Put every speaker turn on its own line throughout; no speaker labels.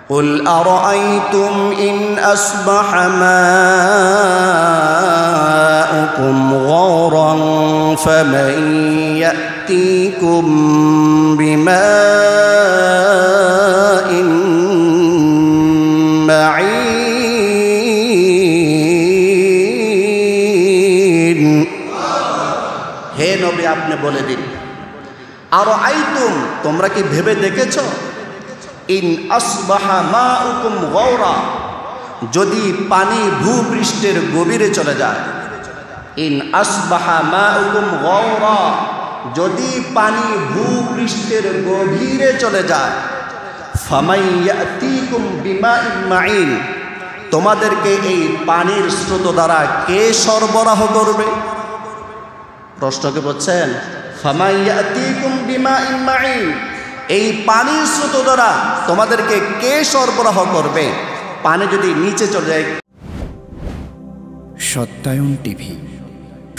قل أرأيتم إن أصبح ماؤكم غورا فمن يأتيكم بماء معين হে নবী আপনি বলে দিন আরাআইতুম তোমরা কি ভেবে দেখেছো ইন আসবাহা মাউকুম গাওরা যদি পানি ভূপৃষ্ঠের গভীরে চলে যায় ইন আসবাহা মাউকুম গাওরা যদি পানি ভূপৃষ্ঠের গভীরে চলে যায় ফামাই ইয়াতিকুম বিমাইন মাইন তোমাদেরকে এই পানির স্রোত দ্বারা কে সরবরাহ করবে প্রশ্নকে বলছেন ফামাই ইয়াতিকুম বিমাইন মাইন এই পানির স্রোত দ্বারা তোমাদেরকে কে সরবরাহ করবে পানি যদি নিচে চলে যায়
সত্যায়ন টিভি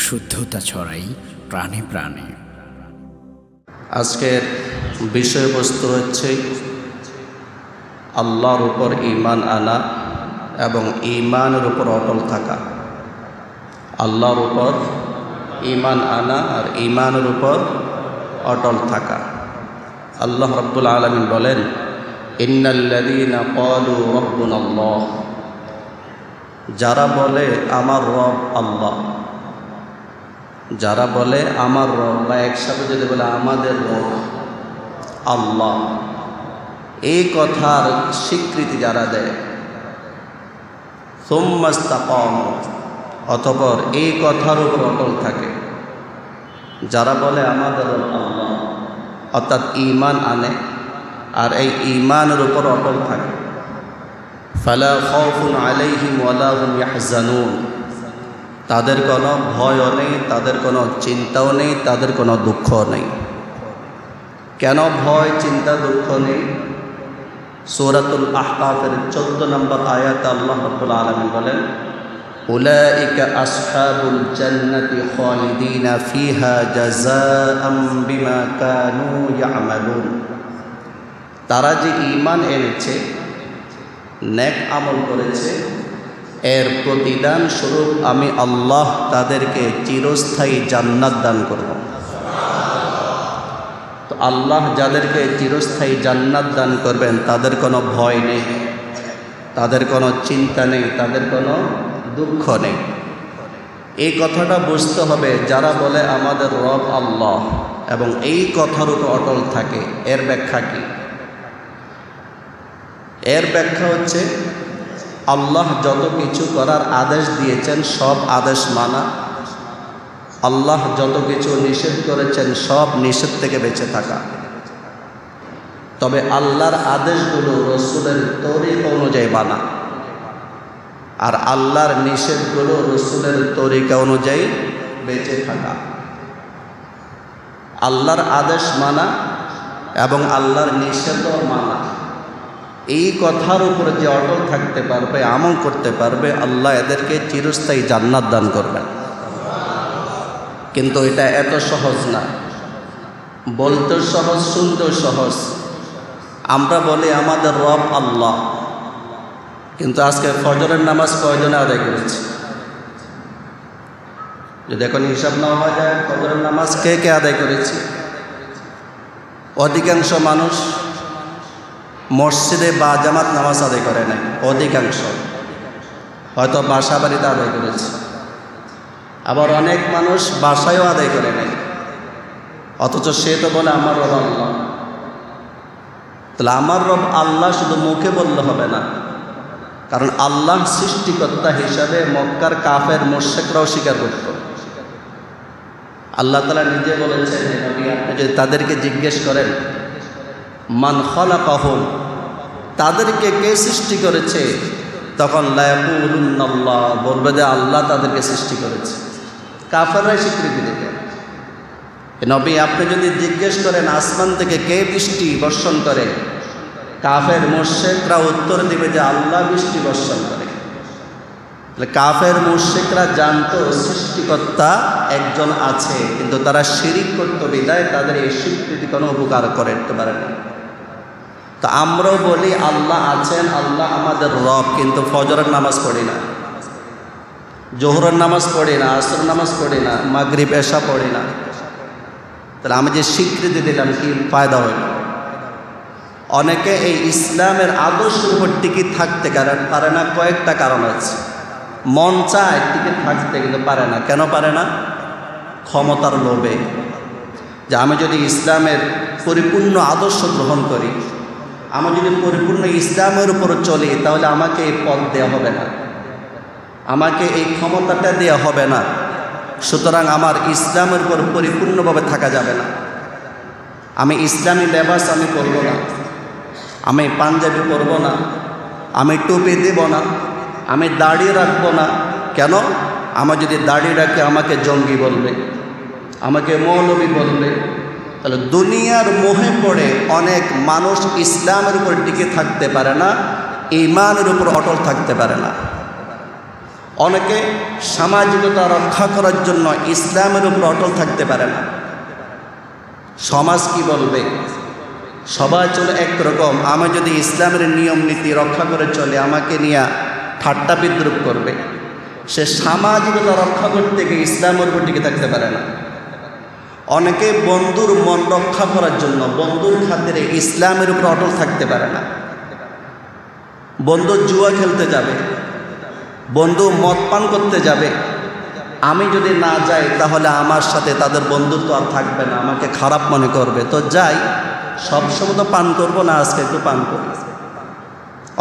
শুদ্ধতা ছড়াই প্রাণে প্রাণে।
আজকের বিষয়বস্তু হচ্ছে আল্লাহর উপর ঈমান আনা এবং ঈমানের উপর অটল থাকা। আল্লাহর উপর ঈমান আনা আর ঈমানের উপর অটল থাকা। আল্লাহ রাব্বুল আলামিন বলেন ইন্নাল্লাযীনা ক্বালু রাব্বুনাল্লাহ যারা বলে আমার রব আল্লাহ যারা বলে আমার রব বা একসাথে যদি বলে আমাদের রব আল্লাহ এই কথার স্বীকৃতি যারা দেয় সুম্মাস্তাকামু অতঃপর এই কথার উপর অটল থাকে যারা বলে আমাদের রব আল্লাহ অর্থাৎ ঈমান আনে আর এই ঈমানের উপর অটল থাকে ফালা খাউফুন আলাইহিম ওয়ালা হুম ইয়াহজানুন তাদের কোনো ভয়ও নেই তাদের কোনো চিন্তাও নেই তাদের কোনো দুঃখও নেই। কেন ভয় চিন্তা দুঃখ নেই? সূরাতুল আহকাফের 14 নম্বর আয়াতে আল্লাহ রাব্বুল আলামিন বলেন উলাইকা আসহাবুল জান্নাতি খালিদিনা ফিহা জাযাআম বিমা কানু ইয়ামালুন তারা যে ঈমান এনেছে নেক আমল করেছে এর প্রতিদান স্বরূপ আমি আল্লাহ তাদেরকে চিরস্থায়ী জান্নাত দান করব। তো আল্লাহ যাদেরকে চিরস্থায়ী জান্নাত দান করবেন তাদের কোনো ভয় নেই তাদের কোনো চিন্তা নেই তাদের কোনো দুঃখ নেই। এই কথাটা বুঝতে হবে যারা বলে আমাদের রব আল্লাহ এবং এই কথার উপর অটল থাকে। এর ব্যাখ্যা কি? এর ব্যাখ্যা হচ্ছে আল্লাহ যত কিছু করার আদেশ দিয়েছেন সব আদেশ মানা, আল্লাহ যত কিছু নিষেধ করেছেন সব নিষেধ থেকে বেঁচে থাকা। তবে আল্লাহর আদেশগুলো রসুলের তরিকা অনুযায়ী মানা আর আল্লাহর নিষেধগুলো রসুলের তরিকা অনুযায়ী বেঁচে থাকা। আল্লাহর আদেশ মানা এবং আল্লাহর নিষেধও মানা এই কথার উপরে যে অটল থাকতে পারবে আমল করতে পারবে আল্লাহ এদেরকে চিরস্থায়ী জান্নাত দান করবেন। কিন্তু এটা এত সহজ না, বলতেও সহজ শুনতেও সহজ। আমরা বলি আমাদের রব আল্লাহ, কিন্তু আজকে ফজরের নামাজ কয়জনে আদায় করেছি? যদি এখন হিসাব না হওয়া যায় ফজরের নামাজ কে কে আদায় করেছি? অধিকাংশ মানুষ মসজিদে বা জামাত নামাজ আদায় করে নাই, অধিকাংশ হয়তো বাসা বাড়িতে আদায় করেছে। আবার অনেক মানুষ বাসায়ও আদায় করে নাই, অথচ সে তো বলে আমার রব আল্লাহ। তাহলে আমার রব আল্লাহ শুধু মুখে বললে হবে না, কারণ আল্লাহ সৃষ্টিকর্তা হিসাবে মক্কার কাফের মুশরিকরাও স্বীকার করত। আল্লাহ তাআলা নিজে বলেছেন আপনি যদি তাদেরকে জিজ্ঞেস করেন মান খালাকাহুম তাদেরকে কে সৃষ্টি করেছে, তখন লা ইয়াকুলুন্নাল্লাহ বলবে যে আল্লাহ তাদেরকে সৃষ্টি করেছে। কাফেররাই স্বীকৃতি দেবে। নবী আপনি যদি জিজ্ঞেস করেন আসমান থেকে কে বৃষ্টি বর্ষণ করে, কাফের মুশরিকরা উত্তর দিবে যে আল্লাহ বৃষ্টি বর্ষণ করে। কাফের মুশরিকরা জানতো সৃষ্টিকর্তা একজন আছে, কিন্তু তারা শিরিক করত বিদায় তাদের এই স্বীকৃতি কোনো উপকার করতে পারে না। তো আমরাও বলি আল্লাহ আছেন, আল্লাহ আমাদের রব, কিন্তু ফজরের নামাজ পড়ি না, জোহরের নামাজ পড়ি না, আসরের নামাজ পড়ি না, মাগরিব এশা পড়ি না। তাহলে আমি যে স্বীকৃতি দিলাম কি ফায়দা হইল? অনেকে এই ইসলামের আদর্শের উপর টিকে থাকতে পারে না, কয়েকটা কারণ আছে। মন চায় টিকে থাকতে, কিন্তু পারে না। কেন পারে না? ক্ষমতার লোভে। যে আমি যদি ইসলামের পরিপূর্ণ আদর্শ গ্রহণ করি, আমি যদি পরিপূর্ণ ইসলামের উপর চলি, তাহলে আমাকে এই পদ দেওয়া হবে না, আমাকে এই ক্ষমতাটা দেওয়া হবে না, সুতরাং আমার ইসলামের উপর পরিপূর্ণভাবে থাকা যাবে না। আমি ইসলামী লেবাস আমি পরব না, আমি পাঞ্জাবি পরব না, আমি টুপি দেব না, আমি দাড়ি রাখবো না। কেন? আমার যদি দাড়ি রাখে আমাকে জঙ্গি বলবে, আমাকে মৌলবী বলবে। তাহলে দুনিয়ার মোহে পড়ে অনেক মানুষ ইসলামের উপর টিকে থাকতে পারে না, ঈমানের উপর অটল থাকতে পারে না। অনেকে সামাজিকতা রক্ষা করার জন্য ইসলামের উপর অটল থাকতে পারে না। সমাজ কি বলবে? সবাই চলে একরকম, আমি যদি ইসলামের নিয়ম নীতি রক্ষা করে চলে, আমাকে নিয়ে ঠাট্টা বিদ্রুপ করবে। সে সামাজিকতা রক্ষা করতে গিয়ে ইসলামের উপর টিকে থাকতে পারে না। অনেকে বন্ধুর মন রক্ষা করার জন্য, বন্ধুর খাতিরে ইসলামের উপর অটল থাকতে পারে না। বন্ধু জুয়া খেলতে যাবে, বন্ধু মদ পান করতে যাবে, আমি যদি না যাই তাহলে আমার সাথে তাদের বন্ধুত্ব আর থাকবে না, আমাকে খারাপ মনে করবে। তো যাই, সবসময় তো পান করবো না, আজকে একটু পান করি।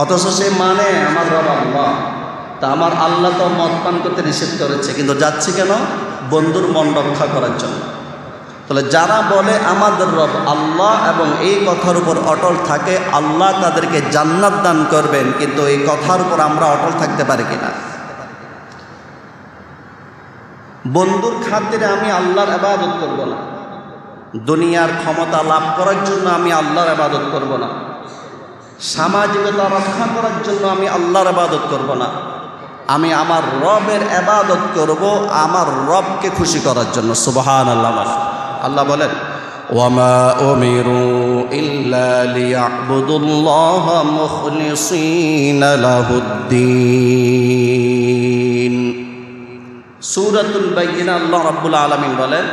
অথচ সে মানে আমার রব আল্লাহ, তা আমার আল্লাহ তো মদ পান করতে নিষেধ করেছে, কিন্তু যাচ্ছি কেন? বন্ধুর মন রক্ষা করার জন্য। তাহলে যারা বলে আমাদের রব আল্লাহ এবং এই কথার উপর অটল থাকে, আল্লাহ তাদেরকে জান্নাত দান করবেন, কিন্তু এই কথার উপর আমরা অটল থাকতে পারি কিনা? বন্ধুর খাতিরে আমি আল্লাহর ইবাদত করব না, দুনিয়ার ক্ষমতা লাভ করার জন্য আমি আল্লাহর ইবাদত করব না, সামাজিকতা রক্ষা করার জন্য আমি আল্লাহর ইবাদত করব না, আমি আমার রবের ইবাদত করব আমার রবকে খুশি করার জন্য। সুবহানাল্লাহ। আল্লাহ বলেন, ওয়ামা উমিরু ইল্লা লিয়াবুদুল্লাহা মুখলিসিনা লাহুদ্দিন। সূরাতুল বাইয়িনা আল্লাহ রাব্বুল আলামিন বলেন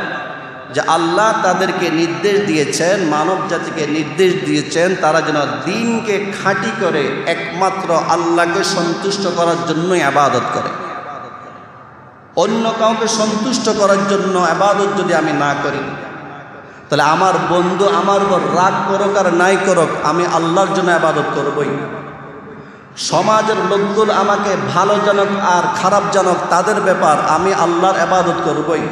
যে আল্লাহ তাদেরকে নির্দেশ দিয়েছেন, মানব জাতিকে নির্দেশ দিয়েছেন, তারা যেন দ্বীনকে খাঁটি করে একমাত্র আল্লাহকে সন্তুষ্ট করার জন্য ইবাদত করে। অন্য কাউকে সন্তুষ্ট করার জন্য ইবাদত যদি আমি না করি, তাহলে আমার বন্ধু আমার উপর রাগ করুক আর নাই করুক, আমি আল্লাহর জন্য ইবাদত করবই। সমাজের লোকগুলো আমাকে ভালো জানুক আর খারাপ জানুক, তাদের ব্যাপার, আমি আল্লাহর ইবাদত করবই।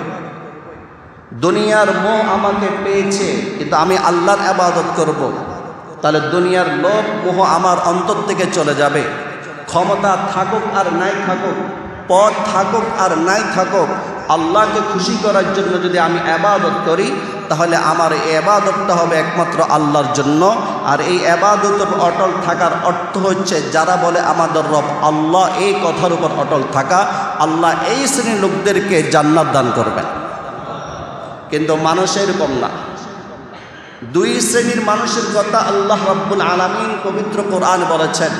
দুনিয়ার মোহ আমাকে পেয়েছে, কিন্তু আমি আল্লাহর ইবাদত করব। তাহলে দুনিয়ার লোভ মোহ আমার অন্তর থেকে চলে যাবে। ক্ষমতা থাকুক আর নাই থাকুক, পদ থাকুক আর নাই থাকুক, আল্লাহকে খুশি করার জন্য যদি আমি ইবাদত করি, তাহলে আমার এই ইবাদতটা হবে একমাত্র আল্লাহর জন্য। আর এই ইবাদতের অটল থাকার অর্থ হচ্ছে, যারা বলে আমাদের রব আল্লাহ, এই কথার উপর অটল থাকা। আল্লাহ এই শ্রেণীর লোকদেরকে জান্নাত দান করবেন। কিন্তু মানুষ এরকম না। দুই শ্রেণীর মানুষের কথা আল্লাহ রাব্বুল আলামিন পবিত্র কোরআন বলেছেন।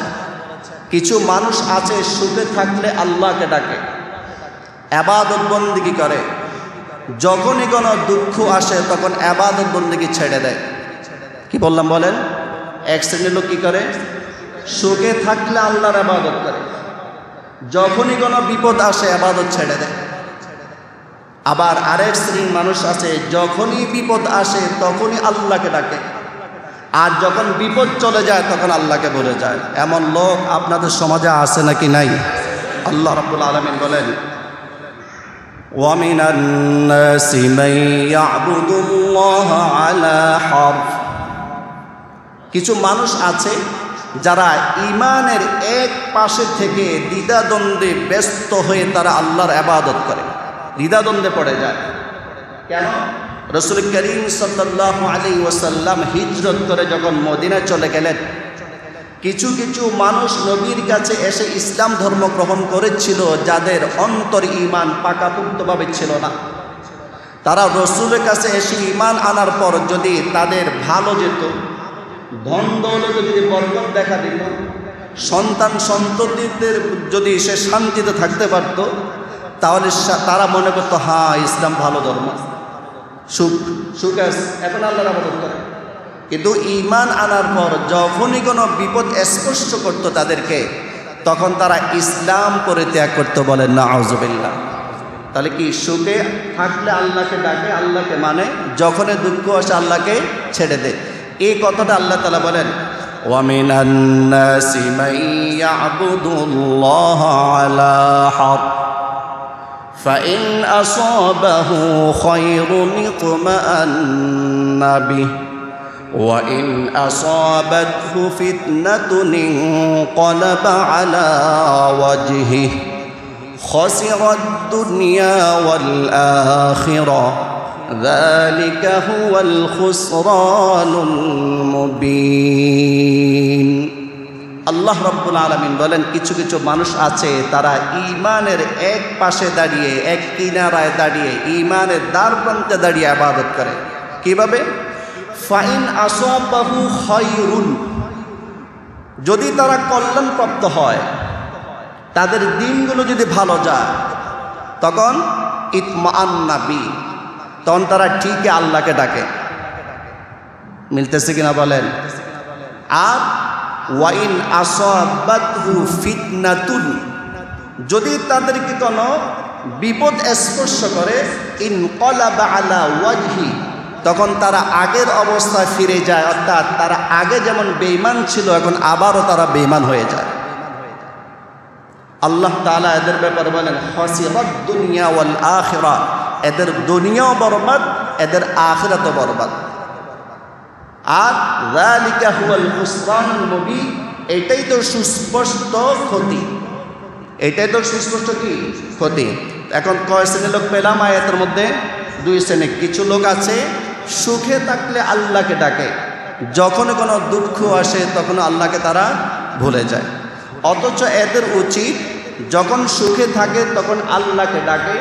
কিছু মানুষ আছে সুখে থাকলে আল্লাহকে ডাকে, ইবাদত বন্দেগী করে, যখনই কোনো দুঃখ আসে তখন ইবাদত বন্দেগী ছেড়ে দেয়। কি বললাম বলেন? এক শ্রেণীর লোক কি করে? সুখে থাকলে আল্লাহর ইবাদত করে, যখনই কোনো বিপদ আসে ইবাদত ছেড়ে দেয়। আবার আরেক শ্রেণীর মানুষ আছে, যখনই বিপদ আসে তখনই আল্লাহকে ডাকে, আর যখন বিপদ চলে যায় তখন আল্লাহকে ভুলে যায়। এমন লোক আপনাদের সমাজে আছে নাকি নাই? আল্লাহ রাব্বুল আলামিন বলেন, وَمِنَ النَّاسِ مَن يَعْبُدُ اللَّهَ عَلَى حَرْفٍ। কিছু মানুষ আছে যারা ঈমানের এক পাশে থেকে দ্বিধাদ্বন্দ্বে ব্যস্ত হয়ে তারা আল্লাহর ইবাদত করে, দ্বিধাদ্বন্দ্বে পড়ে যায়। কেন? রাসূল করিম সাল্লাল্লাহু আলাইহি ওয়াসাল্লাম হিজরত করে যখন মদিনায় চলে গেলেন, কিছু কিছু মানুষ নবীর কাছে এসে ইসলাম ধর্ম গ্রহণ করেছিল, যাদের অন্তর ঈমান পাকাপোক্তভাবে ছিল না। তারা রাসূলের কাছে এসে ঈমান আনার পর যদি তাদের ভালো যেত, ধন দৌলতে যদি বরকত দেখা দিত, সন্তান সন্ততিদের যদি সে শান্তিতে থাকতে পারত, তাহলে তারা মনে করতো হ্যাঁ ইসলাম ভালো ধর্ম, সুখ এখন আল্লাহর ইবাদত করে। কিন্তু ঈমান আনার পর যখনই কোনো বিপদ স্পর্শ করতো তাদেরকে, তখন তারা ইসলাম পরিত্যাগ করতে বলে নাউজুবিল্লাহ। তাহলে কি সুখে থাকলে আল্লাহকে ডাকে, আল্লাহকে মানে, যখনই দুঃখ আসে আল্লাহকে ছেড়ে দেয়। এই কথাটা আল্লাহ তাআলা বলেন وَمِنَ النَّاسِ مَن يَعْبُدُ اللَّهَ عَلَى حَرْفٍ فَإِنْ أَصَابَهُ خَيْرٌ اطْمَأَنَّ بِهِ وَإِنْ أَصَابَتْهُ فِتْنَةٌ انقَلَبَ عَلَى وَجْهِهِ خَسِرَ الدُّنْيَا وَالْآخِرَةَ ذَلِكَ هُوَ الْخُسْرَانُ الْمُبِينُ। আল্লাহ রাব্বুল আলামিন বলেন, কিছু কিছু মানুষ আছে তারা ঈমানের এক পাশে দাঁড়িয়ে, এক কিনারায় দাঁড়িয়ে, ঈমানের দ্বার প্রান্তে দাঁড়িয়ে ইবাদত করে। কিভাবে? ফাইন আসাবাহু খায়রুন, যদি তারা কল্যাণপ্রাপ্ত হয়, তাদের দিনগুলো যদি ভালো যায়, তখন ইতমাআন্না বি, তখন তারা ঠিকই আল্লাহকে ডাকে। মিলতেছে কিনা বলেন? আর ওয়াইন আসাবাতহু ফিতনাতুন, যদি তাদেরকে কোনো বিপদ স্পর্শ করে, ইনকালাবা আলা ওয়াজহি, তখন তারা আগের অবস্থায় ফিরে যায়, অর্থাৎ তারা আগে যেমন বেঈমান ছিল এখন আবারও তারা বেঈমান হয়ে যায়। আল্লাহ তাআলা এদের ব্যাপারে বলেন খাসিরাত দুনিয়া ওয়াল আখিরা, এদের দুনিয়াও বরবাদ, এদের আখিরাতও বরবাদ। আর যালিকা হুয়াল খুসরানুল মুবিন, এটাই তো সুস্পষ্ট ক্ষতি, এটাই তো সুস্পষ্ট কি ক্ষতি। এখন কয় শ্রেণীর লোক পেলাম আয়াতের মধ্যে? দুই শ্রেণী। কিছু লোক আছে সুখে থাকলে আল্লাহকে ডাকে, যখন কোনো দুঃখ আসে তখন আল্লাহকে তারা ভুলে যায়। অথচ এদের উচিত যখন সুখে থাকে তখন আল্লাহকে ডাকে,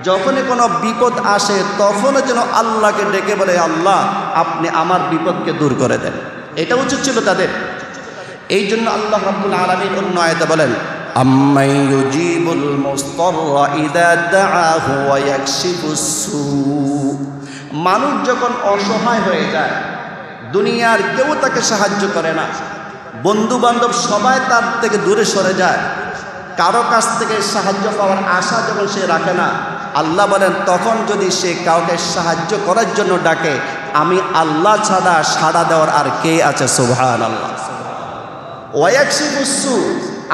যখনই কোনো বিপদ আসে তখনও যেন আল্লাহকে ডেকে বলে আল্লাহ আপনি আমার বিপদকে দূর করে দেন। এটা উচিত ছিল তাদের। এই জন্য আল্লাহ রাব্বুল আলামিন অন্য আয়াতে বলেন আম্মান ইউজিবুল মুস্তাররা ইযা দাআহু ওয়া ইয়াকশিফুস সু, মানুষ যখন অসহায় হয়ে যায়, দুনিয়ার কেউ তাকে সাহায্য করে না, বন্ধু বান্ধব সবাই তার থেকে দূরে সরে যায়, কারো কাছ থেকে সাহায্য পাওয়ার আশা যখন সে রাখে না, আল্লাহ বলেন তখন যদি সে কাউকে সাহায্য করার জন্য ডাকে, আমি আল্লাহ ছাড়া সাড়া দেওয়ার আর কে আছে? সুবহানাল্লাহ। ওয়া ইয়াকশিফুস সু,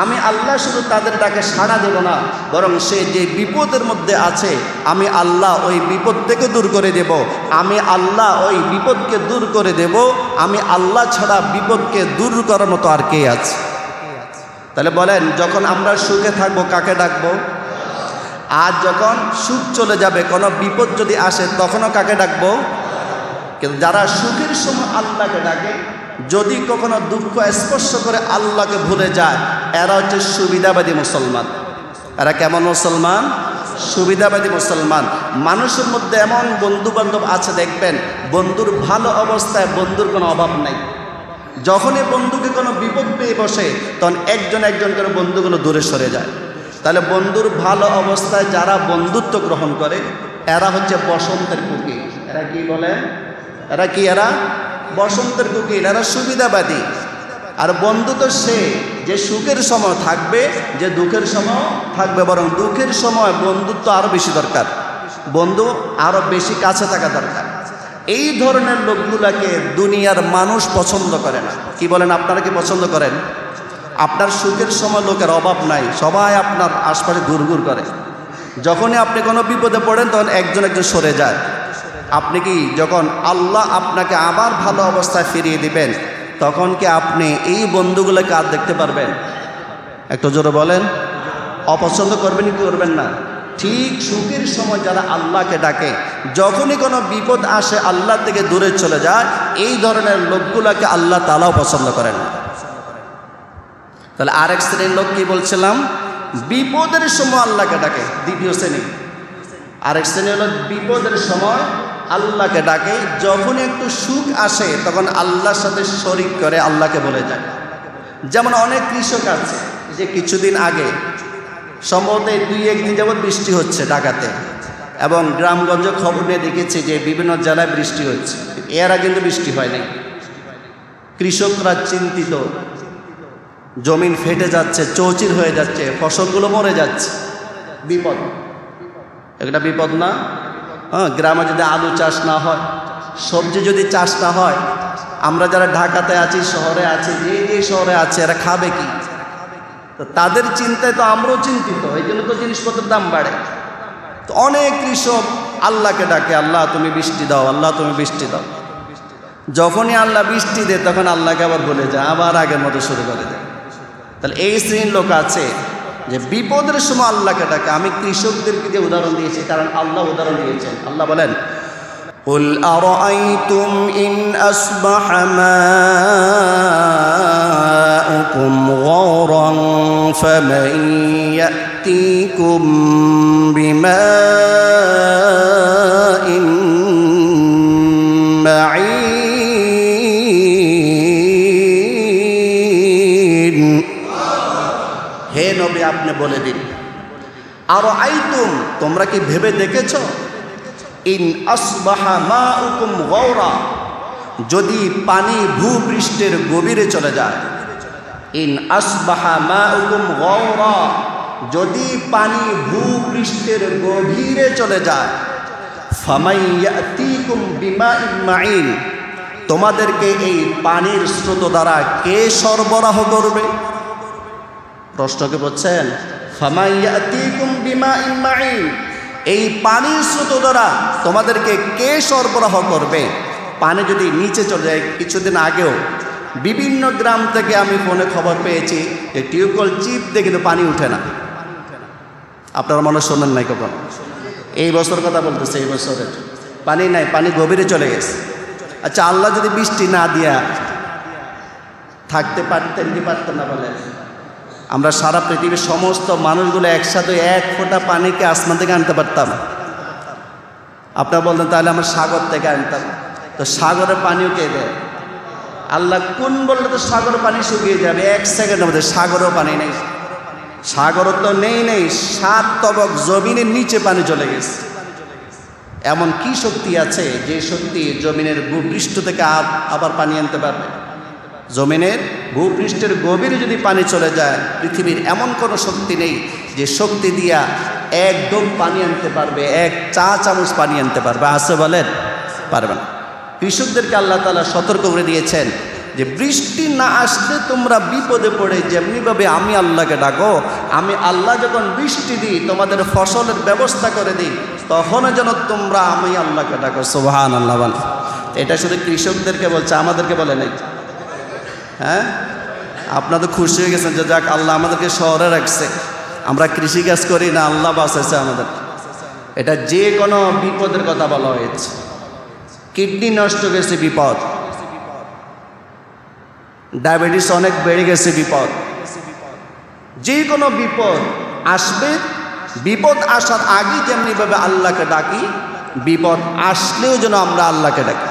আমি আল্লাহ শুধু তাদের ডাকে সাড়া দেব না, বরং সে যে বিপদের মধ্যে আছে আমি আল্লাহ ওই বিপদ থেকে দূর করে দেব, আমি আল্লাহ ওই বিপদকে দূর করে দেব, আমি আল্লাহ ছাড়া বিপদকে দূর করার মতো আর কে আছে? তাহলে বলেন যখন আমরা সুখে থাকবো কাকে ডাকবো? আর যখন সুখ চলে যাবে, কোনো বিপদ যদি আসে তখনও কাকে ডাকবো? কিন্তু যারা সুখের সময় আল্লাহকে ডাকে, যদি কখনো দুঃখ স্পর্শ করে আল্লাহকে ভুলে যায়, এরা হচ্ছে সুবিধাবাদী মুসলমান। এরা কেমন মুসলমান? সুবিধাবাদী মুসলমান। মানুষের মধ্যে এমন বন্ধু বান্ধব আছে দেখবেন, বন্ধুর ভালো অবস্থায় বন্ধুর কোনো অভাব নাই, যখনই বন্ধুকে কোনো বিপদ পেয়ে বসে তখন একজন একজন করে বন্ধুগুলো দূরে সরে যায়। তাহলে বন্ধুর ভালো অবস্থায় যারা বন্ধুত্ব গ্রহণ করে এরা হচ্ছে বসন্তের কোকিল। এরা কি বলে? এরা কি? এরা বসন্তের কোকিল, এরা সুবিধাবাদী। আর বন্ধু তো সে যে সুখের সময় থাকবে, যে দুঃখের সময় থাকবে, বরং দুঃখের সময় বন্ধুত্ব আরও বেশি দরকার, বন্ধু আরও বেশি কাছে থাকা দরকার। এই ধরনের লোকগুলাকে দুনিয়ার মানুষ পছন্দ করে না। কি বলেন? আপনারা কি পছন্দ করেন? আপনার সুখের সময় লোকের অভাব নাই, সবাই আপনার আশপাশে ঘুরঘুর করে, যখনই আপনি কোনো বিপদে পড়েন তখন একজন একজন সরে যায়। আপনি কি যখন আল্লাহ আপনাকে আবার ভালো অবস্থায় ফিরিয়ে দিবেন তখন কি আপনি এই বন্ধুগুলোকে আর দেখতে পারবেন? একটু জোরে বলেন। অপছন্দ করবেন কি করবেন না? ঠিক সুখের সময় যারা আল্লাহকে ডাকে, যখনই কোনো বিপদ আসে আল্লাহ থেকে দূরে চলে যায়, এই ধরনের লোকগুলোকে আল্লাহ তাআলাও পছন্দ করেন না। তাহলে আরেক শ্রেণীর লোক কি বলছিলাম? বিপদের সময় আল্লাহকে ডাকে, দ্বিতীয় শ্রেণী। আরেক শ্রেণী হলো বিপদের সময় আল্লাহকে ডাকে, যখন একটু সুখ আসে তখন আল্লাহর সাথে শরিক করে আল্লাহকে বলে যায়। যেমন অনেক কৃষক আছে যে কিছুদিন আগে সম্ভবত 2-1 দিন যাবৎ বৃষ্টি হচ্ছে ঢাকাতে, এবং গ্রামগঞ্জে খবর নিয়ে দেখেছি যে বিভিন্ন জেলায় বৃষ্টি হচ্ছে, এর আগে কিন্তু বৃষ্টি হয় নাই। কৃষকরা চিন্তিত, জমিন ফেটে যাচ্ছে, চৌচির হয়ে যাচ্ছে, ফসলগুলো মরে যাচ্ছে, বিপদ। একটা বিপদ না? গ্রামে যদি আলু চাষ না হয়, সবজি যদি চাষ না হয়, আমরা যারা ঢাকাতে আছি, শহরে আছি, যে শহরে আছে, এরা খাবে কি? তো তাদের চিন্তায় তো আমরাও চিন্তিত, এই জন্য তো জিনিসপত্রের দাম বাড়ে। তো অনেক কৃষক আল্লাহকে ডাকে, আল্লাহ তুমি বৃষ্টি দাও, আল্লাহ তুমি বৃষ্টি দাও। যখনই আল্লাহ বৃষ্টি দেয় তখন আল্লাহকে আবার বলে যায়, আবার আগের মতো শুরু করে দেয়। তাহলে এই শ্রেণীর লোক আছে যে বিপদের সময় আল্লাহকে ডাকে। আমি কৃষকদেরকে যে উদাহরণ দিয়েছি কারণ আল্লাহ উদাহরণ দিয়েছেন। আল্লাহ বলেন, قُلْ أَرَأَيْتُمْ إِنْ أَصْبَحَ مَاؤُكُمْ غَوْرًا فَمَنْ يَأْتِيكُمْ بِمَاءٍ مَعِينٍ। হে নবী, আপনি বলে দিন, আরাআইতুম, তোমরা কি ভেবে দেখেছো, ইন আসবাহা মাউকুম গাওরা, যদি পানি ভূপৃষ্ঠের গভীরে চলে যায়। ইন আসবাহা মাউকুম গাওরা, যদি পানি ভূপৃষ্ঠের গভীরে চলে যায়। ফামান ইয়াতিকুম বিমাইন মাইন, তোমাদেরকে এই পানির স্রোত দ্বারা কে সরবরাহ করবে? প্রশ্নকে বলছেন, ফামান ইয়াতিকুম বিমাইন মাইন, এই পানির স্রোত দ্বারা তোমাদেরকে কে সরবরাহ করবে? পানি যদি নিচে চলে যায়, কিছুদিন আগেও বিভিন্ন গ্রাম থেকে আমি ফোনে খবর পেয়েছি যে টিউবওয়েল চিপ দিয়ে কিন্তু পানি উঠে না। আপনারা মনে শোনেন নাই কখন? এই বছর কথা বলতেছে, এই বছরের পানি নাই, পানি গভীরে চলে গেছে। আচ্ছা, আল্লাহ যদি বৃষ্টি না দিয়া থাকতে পারতেন কি পারতেন না বলেন? আমরা সারা পৃথিবীর সমস্ত মানুষগুলো একসাথে 1 ফোঁটা পানিকে আসমান থেকে আনতে পারতাম? আপনারা বলতেন তাহলে আমরা সাগর থেকে আনতাম। তো সাগরের পানিও কে দেয়? আল্লাহ। কোন বললে তো সাগরের পানি শুকিয়ে যাবে 1 সেকেন্ডের মধ্যে? সাগরেও পানি নেই, সাগরও তো নেই 7 তবক জমিনের নিচে পানি চলে গেছে। এমন কি শক্তি আছে যে শক্তি জমিনের ভূপৃষ্ঠ থেকে আবার পানি আনতে পারবে? জমিনের ভূপৃষ্ঠের গভীরে যদি পানি চলে যায়, পৃথিবীর এমন কোনো শক্তি নেই যে শক্তি দিয়া একদম পানি আনতে পারবে, 1 চা চামচ পানি আনতে পারবে। আছে বলেন? পারবে না। কৃষকদেরকে আল্লাহ তাআলা সতর্ক করে দিয়েছেন যে বৃষ্টি না আসলে তোমরা বিপদে পড়ে যেমনিভাবে আমি আল্লাহকে ডাকো, আমি আল্লাহ যখন বৃষ্টি দিই, তোমাদের ফসলের ব্যবস্থা করে দিই, তখনও যেন তোমরা আমি আল্লাহকে ডাকো। সুবহানাল্লাহ। বল, এটা শুধু কৃষকদেরকে বলছে, আমাদেরকে বলে নাই। হ্যাঁ, আপনারা তো খুশি হয়ে গেছেন যে যাক, আল্লাহ আমাদেরকে শহরে রাখছে, আমরা কৃষিকাজ করি না, আল্লাহ বাঁচাইছে আমাদের। এটা যে কোনো বিপদের কথা বলা হয়েছে। কিডনি নষ্ট গেছে, বিপদ। ডায়াবেটিস অনেক বেড়ে গেছে, বিপদ। যে কোনো বিপদ আসবে, বিপদ আসার আগে যেমনিভাবে আল্লাহকে ডাকি, বিপদ আসলেও যেন আমরা আল্লাহকে ডাকি।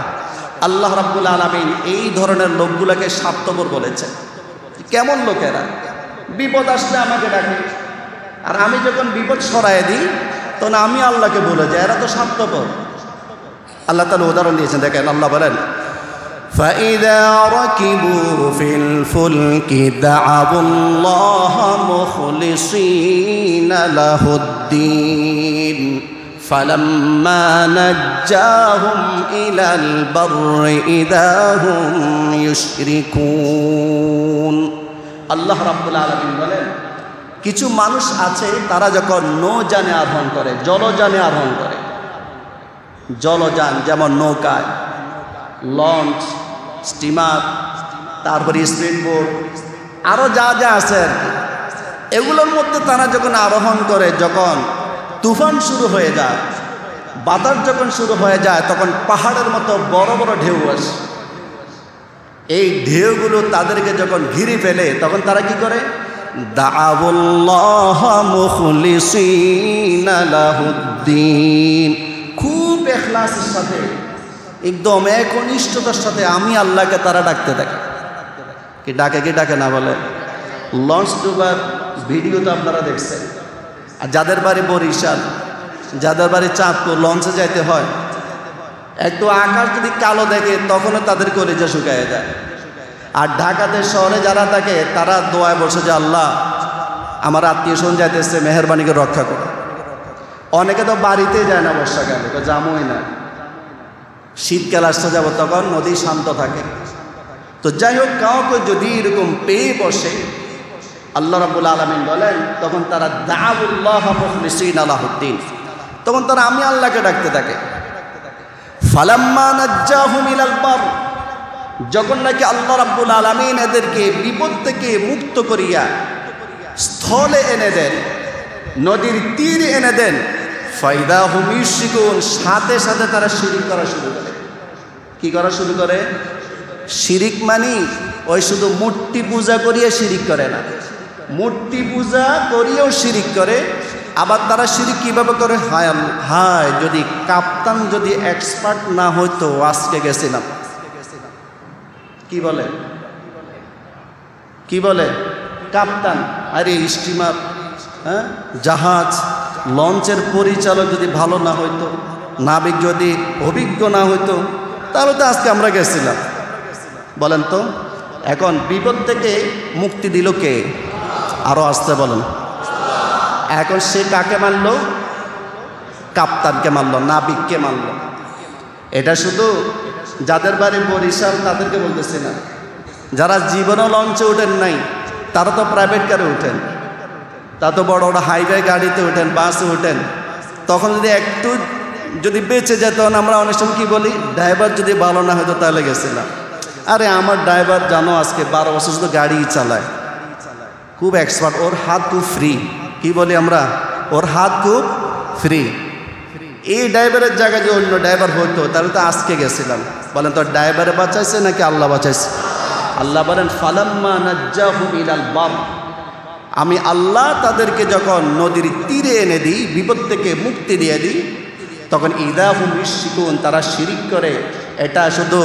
আল্লাহ রাব্বুল আলামিন এই ধরনের লোকগুলোকে স্বার্থপর বলেছেন। কেমন লোকেরা? বিপদ আসলে আমাকে ডাকে, আর আমি যখন বিপদ সরায় দিই তখন আমি আল্লাহকে বলে যাই, এরা তো স্বার্থপর। আল্লাহ তাআলা উদাহরণ দিয়েছেন, দেখেন, আল্লাহ বলেন, فَإِذَا رَكِبُوا فِي الْفُلْكِ دَعَوُا اللَّهَ مُخْلِصِينَ لَهُ الدِّينَ فَلَمَّا نَجَّاهُمْ إِلَى الْبَرِّ إِذَا هُمْ يُشْرِكُونَ। আল্লাহ রাব্বুল আলামিন বলেন, কিছু মানুষ আছে তারা যখন নৌযানে আরোহণ করে, জলযানে আরোহণ করে, জলযান যেমন নৌকায়, লঞ্চ, স্টিমার, তারপরে স্পিড বোট, আরও যা যা আছে আর কি, এগুলোর মধ্যে তারা যখন আরোহণ করে, যখন তুফান শুরু হয়ে যায়, বাতাস যখন শুরু হয়ে যায়, তখন পাহাড়ের মতো বড় বড় ঢেউ আসে। এই ঢেউগুলো তাদেরকে যখন ঘিরে ফেলে, তখন তারা কি করে? দাআউল্লাহ মুখলিসিনা লাহুদ্দিন, খুব ইখলাসের সাথে একদম একনিষ্ঠতার সাথে আমি আল্লাহকে তারা ডাকতে থাকে। কি ডাকে না বলে? লঞ্চ ডুবার ভিডিও তো আপনারা দেখছেন। আর যাদের বাড়ি বরিশাল, যাদের বাড়ি চাঁদপুর, লঞ্চে যাইতে হয়, একটু আকাশ যদি কালো দেখে তখনও তাদের কলিজা শুকায় যায়। আর ঢাকাতে শহরে যারা থাকে তারা দোয়ায় বসে যে আল্লাহ আমার আত্মীয় স্বজন যাইতেছে, মেহেরবানিকে রক্ষা করো। অনেকে তো বাড়িতে যায় না বর্ষাকালে, তো জামই না। শীতকাল আসতে যাব তখন নদী শান্ত থাকে। তো যাই হোক, কাউকে যদি এরকম পেয়ে বসে, আল্লাহ রাব্বুল আলামিন বলেন তখন তারা দাউল্লাহ মুখলিসিনা লাহুদ্দিন, তখন তারা আমি আল্লাহকে ডাকতে থাকে। ফালাম্মা নাজ্জাহুম ইলাল বার, যখন নাকি আল্লাহ রাব্বুল আলামিন এদেরকে বিপদ থেকে মুক্ত করিয়া স্থলে এনে দেন, নদীর তীরে এনে দেন, ফাইদা হুম ইউশরিকুন, সাথে সাথে তারা শিরিক করা শুরু করে। কি করা শুরু করে? শিরিক মানি ওই শুধু মূর্তি পূজা করিয়া শিরিক করে না, মূর্তি পূজা করিয়েও শিরিক করে। আবার তারা শিরিক কিভাবে করে? হায় যদি কাপ্তান যদি এক্সপার্ট না হইতো আজকে গেছিলাম। কি বলে কাপ্তান? আরে স্টিমার, হ্যাঁ, জাহাজ, লঞ্চের পরিচালক যদি ভালো না হইতো, নাবিক যদি অভিজ্ঞ না হইতো, তাহলে তো আজকে আমরা গেছিলাম। বলেন তো, এখন বিপদ থেকে মুক্তি দিল কে? আরো আসতে বলেন। এখন সে কাকে মানল? কাপ্তানকে মানল, নাবিককে মানল। এটা শুধু যাদের বাড়ি বরিশাল তাদেরকে বলতেছি না, যারা জীবনও লঞ্চে ওঠেন নাই তারা তো প্রাইভেট কারে ওঠেন, তা তো বড় বড় হাইওয়ে গাড়িতে ওঠেন, বাসে ওঠেন। তখন যদি একটু যদি বেঁচে যায়, তখন আমরা অনেক সময় কী বলি? ড্রাইভার যদি ভালো না হতো তাহলে গেছিলাম। আরে আমার ড্রাইভার জানো আজকে 12 বছর শুধু গাড়িই চালায়, খুব এক্সপার্ট, ওর হাত খুব ফ্রি। কি বলি আমরা? ওর হাত খুব ফ্রি। এই ড্রাইভারের জায়গায় যে অন্য ড্রাইভার হতো তাহলে তো আজকে গেছিলাম। বলেন তো ড্রাইভারে বাঁচাইছে নাকি আল্লাহ বাঁচাইছে? আল্লাহ বলেন ফালাম্মা নাজ্জাহুম ইলাল বার, আমি আল্লাহ তাদেরকে যখন নদীর তীরে এনে দিই, বিপদ থেকে মুক্তি দিয়ে দিই, তখন ইদা হুম ইউশরিকুন, তারা শিরিক করে। এটা শুধু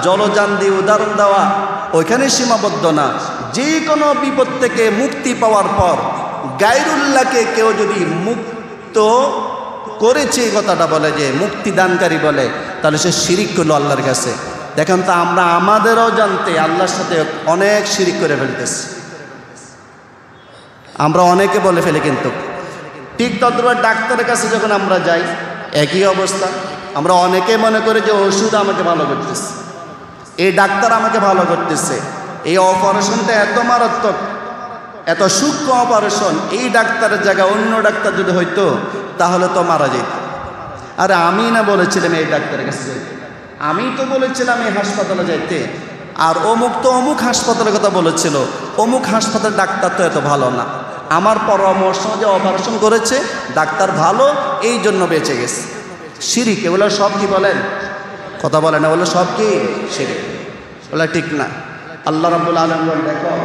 জলযান দিয়ে উদাহরণ দেওয়া ওইখানে সীমাবদ্ধ না। যে কোনো বিপদ থেকে মুক্তি পাওয়ার পর গায়রুল্লাহকে কেউ যদি মুক্ত করেছে, এই কথাটা বলে যে মুক্তিদানকারী বলে, তাহলে সে শিরিক করলো আল্লাহর কাছে। দেখেন তো আমরা আমাদেরও জানতে আল্লাহর সাথে অনেক শিরিক করে ফেলতেছি। আমরা অনেকে বলে ফেলি, কিন্তু ঠিক তদ্রুপ ডাক্তারের কাছে যখন আমরা যাই একই অবস্থা। আমরা অনেকে মনে করি যে ওষুধ আমাকে ভালো করতেছে, এই ডাক্তার আমাকে ভালো করতেছে, এই অপারেশনটা এত মারাত্মক, এত সূক্ষ্ম অপারেশন, এই ডাক্তারের জায়গায় অন্য ডাক্তার যদি হইতো তাহলে তো মারা যেত। আরে আমি না বলেছিলাম এই ডাক্তারের কাছে যাইতে, আমি তো বলেছিলাম এই হাসপাতালে যাইতে, আর অমুক তো অমুক হাসপাতালের কথা বলেছিল, অমুক হাসপাতালের ডাক্তার তো এত ভালো না, আমার পরামর্শ যে অপারেশন করেছে ডাক্তার ভালো, এই জন্য বেঁচে গেছে। শিরিক, এগুলো সব কি বলেন? কথা বলে না, বলে সব কি শিরিক, বলে ঠিক না। আল্লাহ রাব্বুল আলামিন দেখো,